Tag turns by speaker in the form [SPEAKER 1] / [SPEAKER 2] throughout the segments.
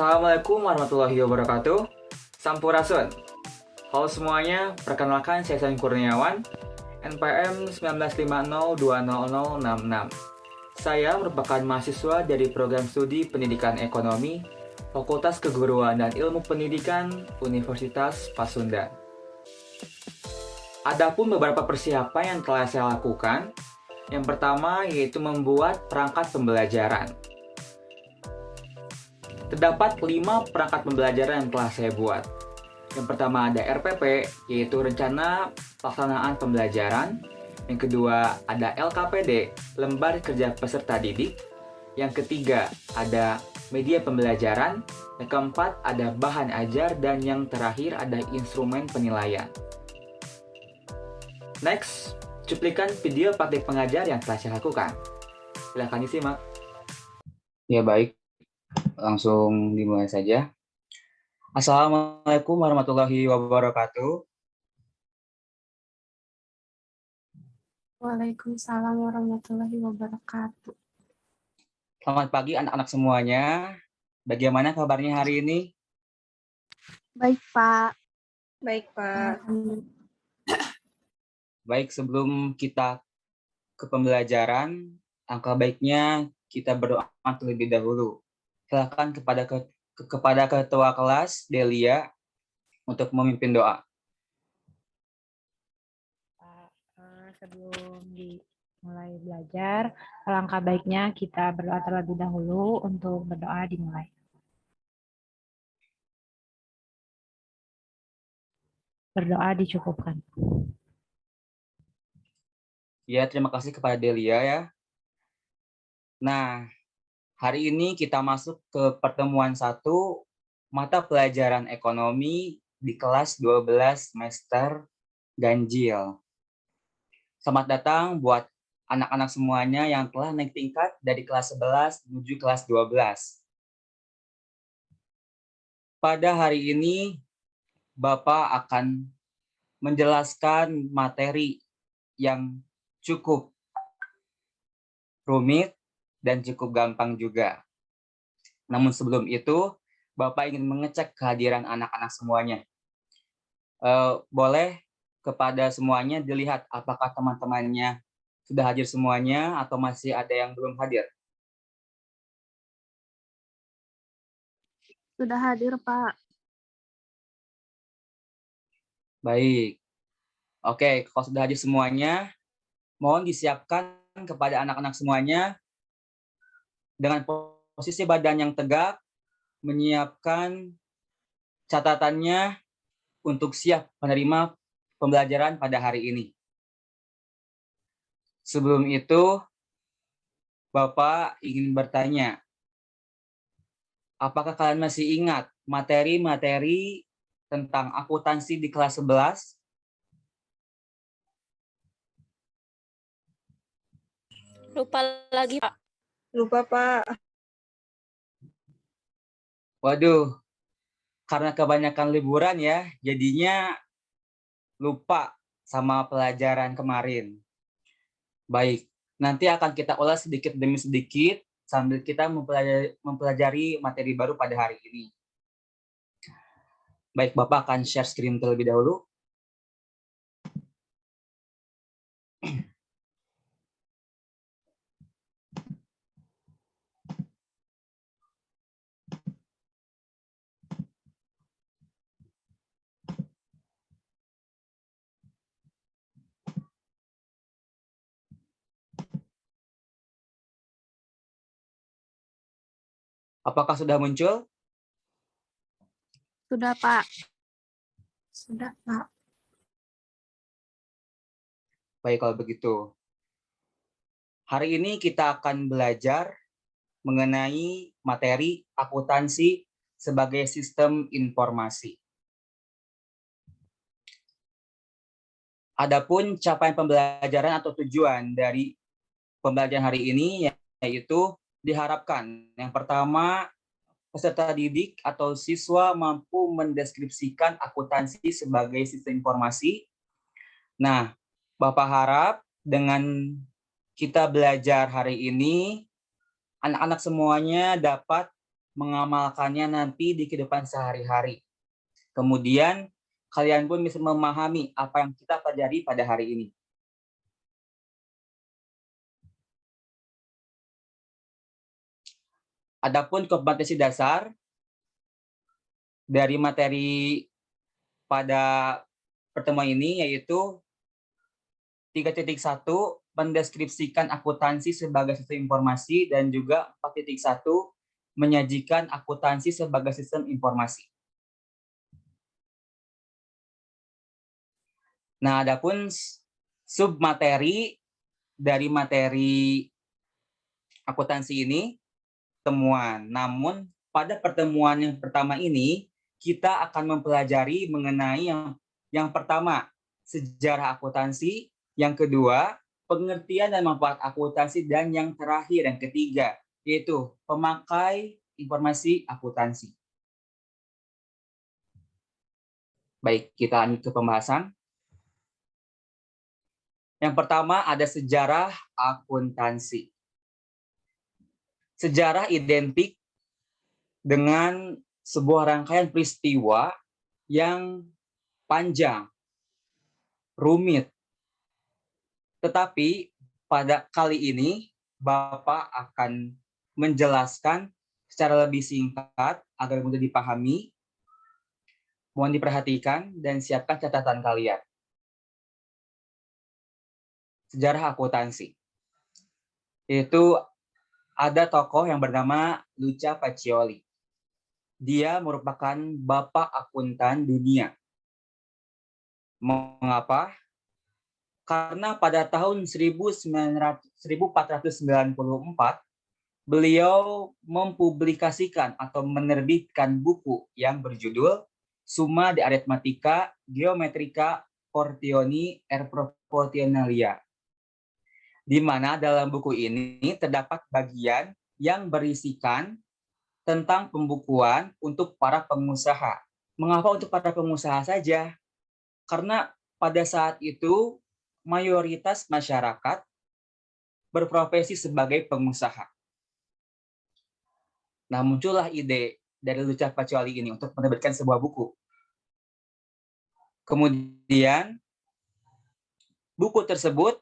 [SPEAKER 1] Assalamualaikum warahmatullahi wabarakatuh. Sampurasun. Halo semuanya, perkenalkan saya Salim Kurniawan, NPM 1950200066. Saya merupakan mahasiswa dari program studi Pendidikan Ekonomi, Fakultas Keguruan dan Ilmu Pendidikan, Universitas Pasundan. Adapun beberapa persiapan yang telah saya lakukan. Yang pertama yaitu membuat perangkat pembelajaran. Terdapat 5 perangkat pembelajaran yang telah saya buat. Yang pertama ada RPP, yaitu Rencana Pelaksanaan Pembelajaran. Yang kedua ada LKPD, Lembar Kerja Peserta Didik. Yang ketiga ada Media Pembelajaran. Yang keempat ada Bahan Ajar. Dan yang terakhir ada Instrumen Penilaian. Next, cuplikan video praktik pengajar yang telah saya lakukan. Silakan disimak.
[SPEAKER 2] Ya baik. Langsung dimulai saja. Assalamualaikum warahmatullahi wabarakatuh.
[SPEAKER 3] Waalaikumsalam warahmatullahi wabarakatuh.
[SPEAKER 2] Selamat pagi anak-anak semuanya. Bagaimana kabarnya hari ini?
[SPEAKER 3] Baik, Pak.
[SPEAKER 4] Baik, Pak.
[SPEAKER 2] Baik, sebelum kita ke pembelajaran, angka baiknya kita berdoa terlebih dahulu. Silakan kepada ketua kelas Delia untuk memimpin doa.
[SPEAKER 5] Sebelum dimulai belajar, alangkah baiknya kita berdoa terlebih dahulu. Untuk berdoa dimulai. Berdoa dicukupkan.
[SPEAKER 2] Ya, terima kasih kepada Delia ya. Nah, hari ini kita masuk ke pertemuan 1 mata pelajaran ekonomi di kelas 12 semester ganjil. Selamat datang buat anak-anak semuanya yang telah naik tingkat dari kelas 11 menuju kelas 12. Pada hari ini, Bapak akan menjelaskan materi yang cukup rumit dan cukup gampang juga. Namun sebelum itu, Bapak ingin mengecek kehadiran anak-anak semuanya. Boleh kepada semuanya dilihat apakah teman-temannya sudah hadir semuanya atau masih ada yang belum hadir.
[SPEAKER 3] Sudah hadir, Pak.
[SPEAKER 2] Baik. Oke, kalau sudah hadir semuanya, mohon disiapkan kepada anak-anak semuanya dengan posisi badan yang tegak, menyiapkan catatannya untuk siap menerima pembelajaran pada hari ini. Sebelum itu, Bapak ingin bertanya, apakah kalian masih ingat materi-materi tentang akuntansi di kelas 11?
[SPEAKER 4] Lupa lagi, Pak. Lupa, Pak.
[SPEAKER 2] Waduh, karena kebanyakan liburan ya, jadinya lupa sama pelajaran kemarin. Baik, nanti akan kita ulas sedikit demi sedikit sambil kita mempelajari materi baru pada hari ini. Baik, Bapak akan share screen terlebih dahulu. Apakah sudah muncul?
[SPEAKER 3] Sudah, Pak. Sudah, Pak.
[SPEAKER 2] Baik, kalau begitu. Hari ini kita akan belajar mengenai materi akuntansi sebagai sistem informasi. Adapun capaian pembelajaran atau tujuan dari pembelajaran hari ini yaitu diharapkan yang pertama peserta didik atau siswa mampu mendeskripsikan akuntansi sebagai sistem informasi. Nah, Bapak harap dengan kita belajar hari ini, anak-anak semuanya dapat mengamalkannya nanti di kehidupan sehari-hari. Kemudian kalian pun bisa memahami apa yang kita pelajari pada hari ini. Adapun kompetensi dasar dari materi pada pertemuan ini yaitu 3.1 mendeskripsikan akuntansi sebagai sistem informasi dan juga 4.1 menyajikan akuntansi sebagai sistem informasi. Nah, adapun submateri dari materi akuntansi ini temuan. Namun pada pertemuan yang pertama ini kita akan mempelajari mengenai yang pertama sejarah akuntansi, yang kedua pengertian dan manfaat akuntansi, dan yang terakhir yang ketiga yaitu pemakai informasi akuntansi. Baik, kita lanjut ke pembahasan. Yang pertama ada sejarah akuntansi. Sejarah identik dengan sebuah rangkaian peristiwa yang panjang, rumit. Tetapi pada kali ini Bapak akan menjelaskan secara lebih singkat agar mudah dipahami. Mohon diperhatikan dan siapkan catatan kalian. Sejarah akuntansi. Itu ada tokoh yang bernama Luca Pacioli. Dia merupakan bapak akuntan dunia. Mengapa? Karena pada tahun 1494 beliau mempublikasikan atau menerbitkan buku yang berjudul Summa de Arithmetica Geometrica Portioni er Proportionalia, di mana dalam buku ini terdapat bagian yang berisikan tentang pembukuan untuk para pengusaha. Mengapa untuk para pengusaha saja? Karena pada saat itu mayoritas masyarakat berprofesi sebagai pengusaha. Nah, muncullah ide dari Luca Pacioli ini untuk menerbitkan sebuah buku. Kemudian buku tersebut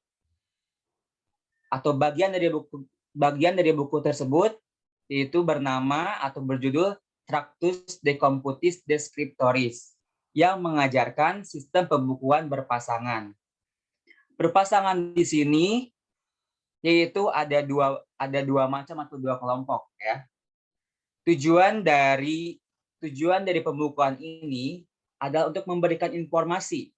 [SPEAKER 2] atau bagian dari buku tersebut itu bernama atau berjudul Tractus de Computis Descriptoris yang mengajarkan sistem pembukuan berpasangan. Berpasangan di sini yaitu ada dua macam atau dua kelompok ya. Tujuan dari pembukuan ini adalah untuk memberikan informasi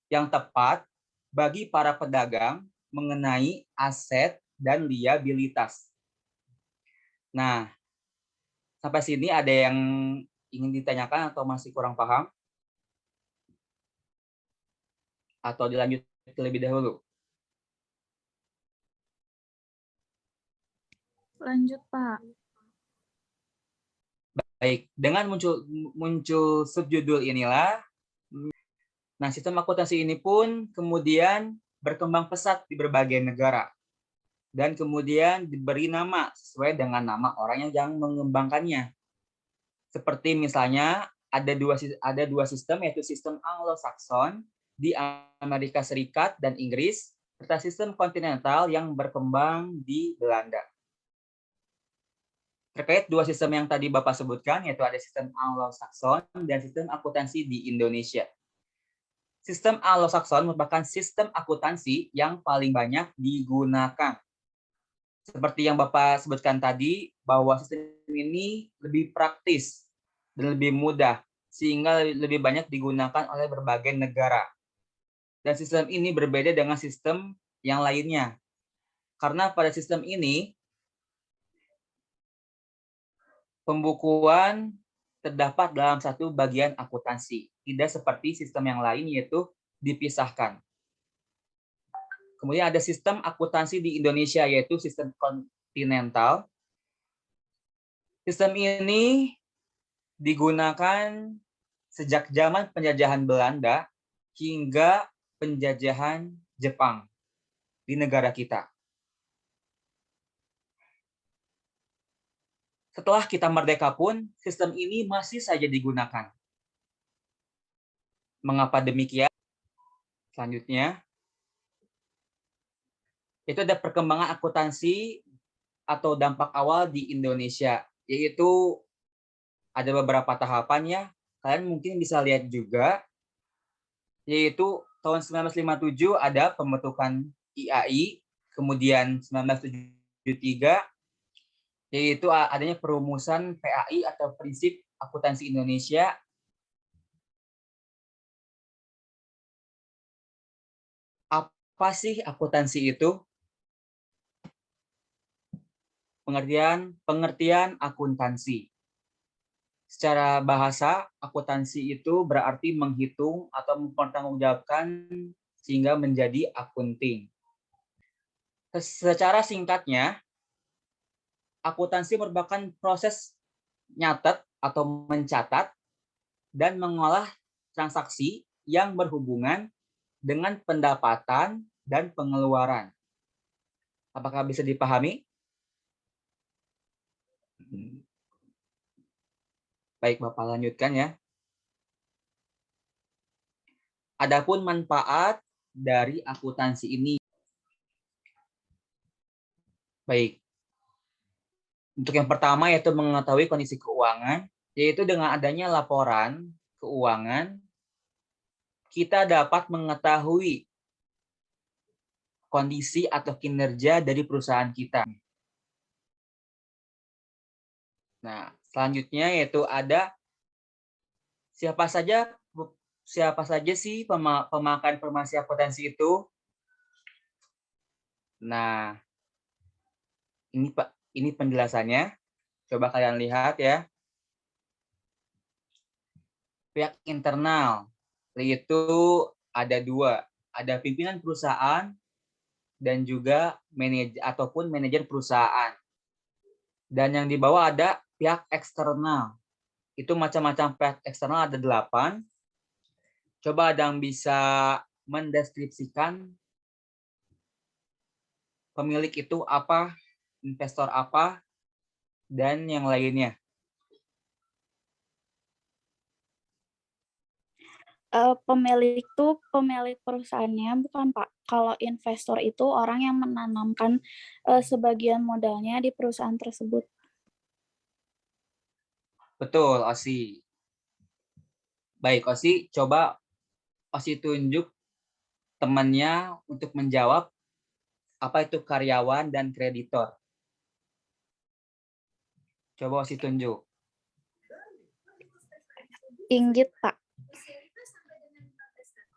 [SPEAKER 2] yang tepat bagi para pedagang mengenai aset dan liabilitas. Nah, sampai sini ada yang ingin ditanyakan atau masih kurang paham? Atau dilanjut terlebih dahulu?
[SPEAKER 3] Lanjut, Pak.
[SPEAKER 2] Baik, dengan muncul subjudul inilah, nah sistem akuntansi ini pun kemudian berkembang pesat di berbagai negara dan kemudian diberi nama sesuai dengan nama orang yang mengembangkannya. Seperti misalnya ada dua sistem, yaitu sistem Anglo-Saxon di Amerika Serikat dan Inggris serta sistem kontinental yang berkembang di Belanda. Terkait dua sistem yang tadi Bapak sebutkan, yaitu ada sistem Anglo-Saxon dan sistem akuntansi di Indonesia. Sistem Anglo-Saxon merupakan sistem akuntansi yang paling banyak digunakan. Seperti yang Bapak sebutkan tadi, bahwa sistem ini lebih praktis dan lebih mudah, sehingga lebih banyak digunakan oleh berbagai negara. Dan sistem ini berbeda dengan sistem yang lainnya. Karena pada sistem ini, pembukuan terdapat dalam satu bagian akuntansi. Tidak seperti sistem yang lain, yaitu dipisahkan. Kemudian ada sistem akuntansi di Indonesia, yaitu sistem kontinental. Sistem ini digunakan sejak zaman penjajahan Belanda hingga penjajahan Jepang di negara kita. Setelah kita merdeka pun, sistem ini masih saja digunakan. Mengapa demikian? Selanjutnya, itu ada perkembangan akuntansi atau dampak awal di Indonesia, yaitu ada beberapa tahapan ya. Kalian mungkin bisa lihat juga, yaitu tahun 1957 ada pembentukan IAI, kemudian 1973 yaitu adanya perumusan PAI atau Prinsip Akuntansi Indonesia. Apa sih akuntansi itu? Pengertian akuntansi. Secara bahasa, akuntansi itu berarti menghitung atau mempertanggungjawabkan sehingga menjadi akunting. Secara singkatnya, akuntansi merupakan proses nyatet atau mencatat dan mengolah transaksi yang berhubungan dengan pendapatan dan pengeluaran. Apakah bisa dipahami? Baik, Bapak lanjutkan ya. Adapun manfaat dari akuntansi ini. Baik. Untuk yang pertama yaitu mengetahui kondisi keuangan, yaitu dengan adanya laporan keuangan, kita dapat mengetahui kondisi atau kinerja dari perusahaan kita. Nah, selanjutnya yaitu ada siapa saja sih pemakai informasi akuntansi itu. Nah, ini Pak. Ini penjelasannya. Coba kalian lihat ya. Pihak internal, yaitu ada dua. Ada pimpinan perusahaan dan juga manajer perusahaan. Dan yang di bawah ada pihak eksternal. Itu macam-macam pihak eksternal ada 8. Coba ada yang bisa mendeskripsikan pemilik itu apa, investor apa, dan yang lainnya.
[SPEAKER 3] Pemilik itu pemilik perusahaannya, bukan Pak. Kalau investor itu orang yang menanamkan sebagian modalnya di perusahaan tersebut.
[SPEAKER 2] Betul, Osi. Baik, Osi, coba Osi tunjuk temannya untuk menjawab apa itu karyawan dan kreditor. Coba Osi tunjuk.
[SPEAKER 3] Inggit, Pak.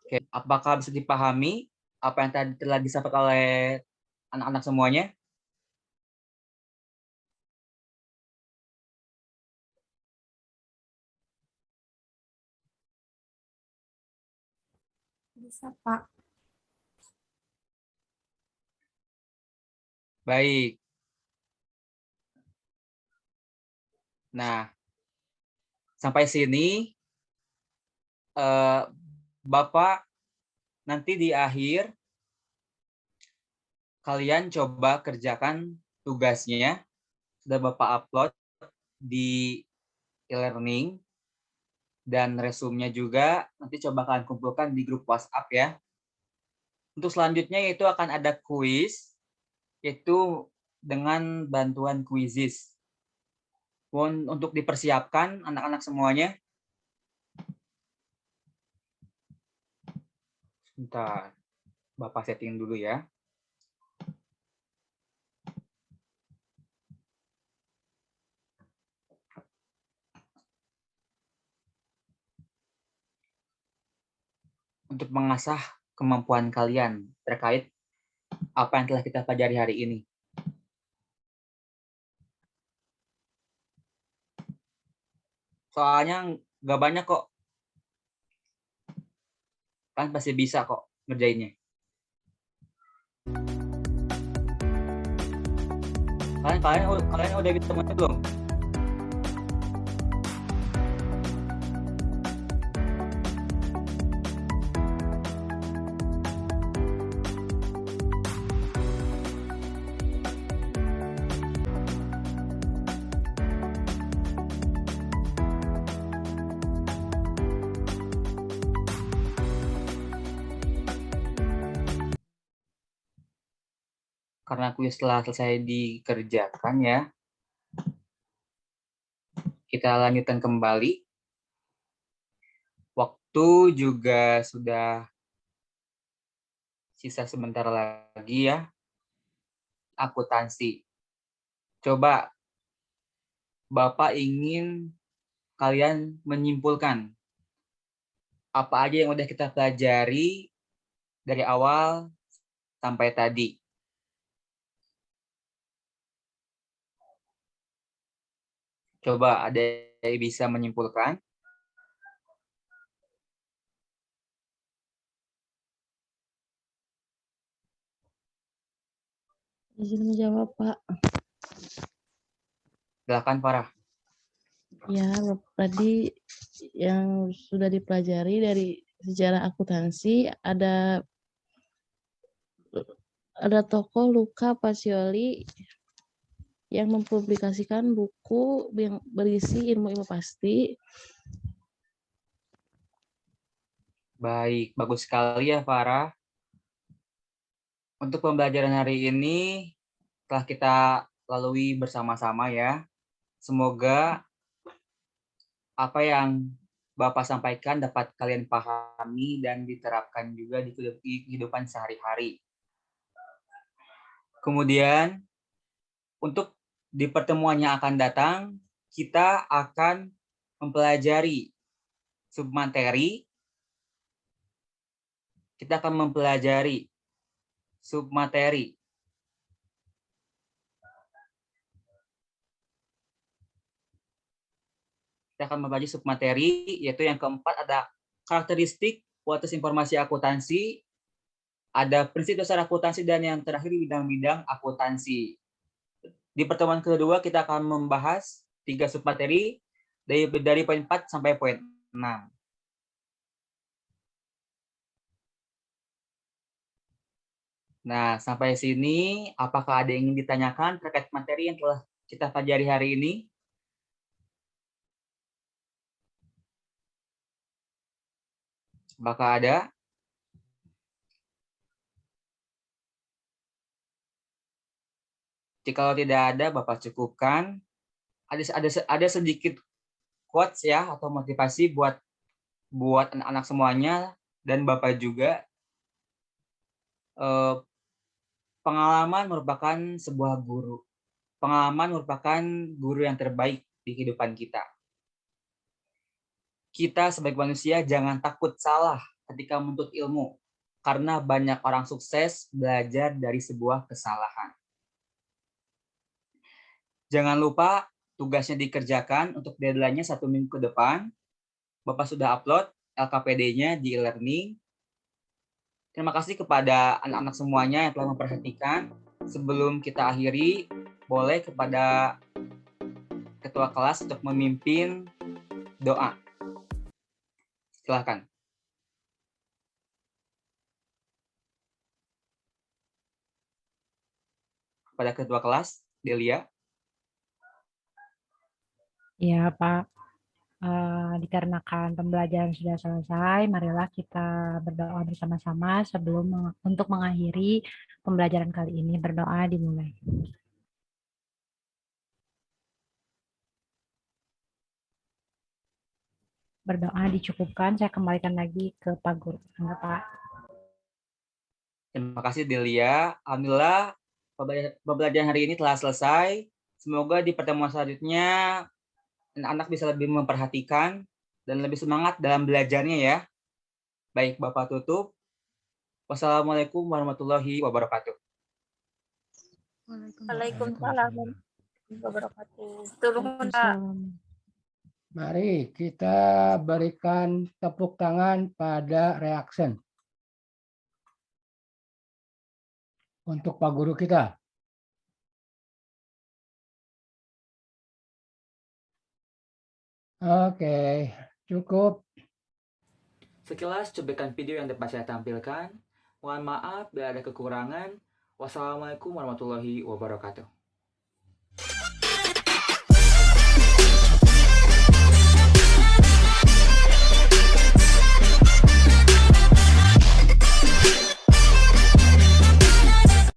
[SPEAKER 2] Oke, apakah bisa dipahami apa yang tadi telah disampaikan oleh anak-anak semuanya?
[SPEAKER 3] Bisa, Pak.
[SPEAKER 2] Baik. Nah, sampai sini Bapak nanti di akhir kalian coba kerjakan tugasnya. Sudah Bapak upload di e-learning dan resumenya juga nanti coba kalian kumpulkan di grup WhatsApp ya. Untuk selanjutnya itu akan ada kuis, yaitu dengan bantuan Quizizz. Untuk dipersiapkan anak-anak semuanya. Sebentar, Bapak setting dulu ya. Untuk mengasah kemampuan kalian terkait apa yang telah kita pelajari hari ini. Soalnya nggak banyak kok. Kan pasti bisa kok ngerjainnya. Kalian udah bisa temuin belum? Karena kuis telah selesai dikerjakan ya. Kita lanjutkan kembali. Waktu juga sudah sisa sebentar lagi ya. Akuntansi. Coba Bapak ingin kalian menyimpulkan apa aja yang udah kita pelajari dari awal sampai tadi. Coba ada yang bisa menyimpulkan?
[SPEAKER 6] Izin menjawab, Pak.
[SPEAKER 2] Silakan, Farah.
[SPEAKER 6] Ya, tadi yang sudah dipelajari dari sejarah akuntansi ada tokoh Luca Pacioli yang mempublikasikan buku yang berisi ilmu-ilmu pasti.
[SPEAKER 2] Baik, bagus sekali ya Farah. Untuk pembelajaran hari ini telah kita lalui bersama-sama ya. Semoga apa yang Bapak sampaikan dapat kalian pahami dan diterapkan juga di kehidupan sehari-hari. Kemudian, untuk di pertemuan yang akan datang, kita akan mempelajari submateri. Kita akan mempelajari submateri. Kita akan mempelajari submateri, yaitu yang keempat ada karakteristik kualitas informasi akuntansi, ada prinsip dasar akuntansi, dan yang terakhir bidang-bidang akuntansi. Di pertemuan kedua kita akan membahas 3 submateri dari poin 4 sampai poin 6. Nah, sampai sini apakah ada yang ingin ditanyakan terkait materi yang telah kita pelajari hari ini? Apakah ada? Jika tidak ada, Bapak cukupkan. Ada sedikit quotes ya atau motivasi buat anak-anak semuanya dan Bapak juga. Pengalaman merupakan sebuah guru. Pengalaman merupakan guru yang terbaik di kehidupan kita. Kita sebagai manusia jangan takut salah ketika menuntut ilmu, karena banyak orang sukses belajar dari sebuah kesalahan. Jangan lupa tugasnya dikerjakan untuk deadline-nya 1 minggu ke depan. Bapak sudah upload LKPD-nya di e-learning. Terima kasih kepada anak-anak semuanya yang telah memperhatikan. Sebelum kita akhiri, boleh kepada ketua kelas untuk memimpin doa. Silakan. Kepada ketua kelas, Delia.
[SPEAKER 5] Ya, Pak. Dikarenakan pembelajaran sudah selesai, marilah kita berdoa bersama-sama sebelum untuk mengakhiri pembelajaran kali ini. Berdoa dimulai. Berdoa dicukupkan, saya kembalikan lagi ke Pak Guru. Enggak, Pak.
[SPEAKER 2] Terima kasih Delia. Alhamdulillah pembelajaran hari ini telah selesai. Semoga di pertemuan selanjutnya anak-anak bisa lebih memperhatikan dan lebih semangat dalam belajarnya ya. Baik, Bapak tutup. Wassalamualaikum warahmatullahi wabarakatuh.
[SPEAKER 4] Waalaikumsalam warahmatullahi wabarakatuh. Turun, Pak.
[SPEAKER 7] Mari kita berikan tepuk tangan pada reaction untuk Pak Guru kita. Oke, cukup.
[SPEAKER 1] Sekilas cuplikan video yang dapat saya tampilkan. Mohon maaf bila ada kekurangan. Wassalamualaikum warahmatullahi wabarakatuh.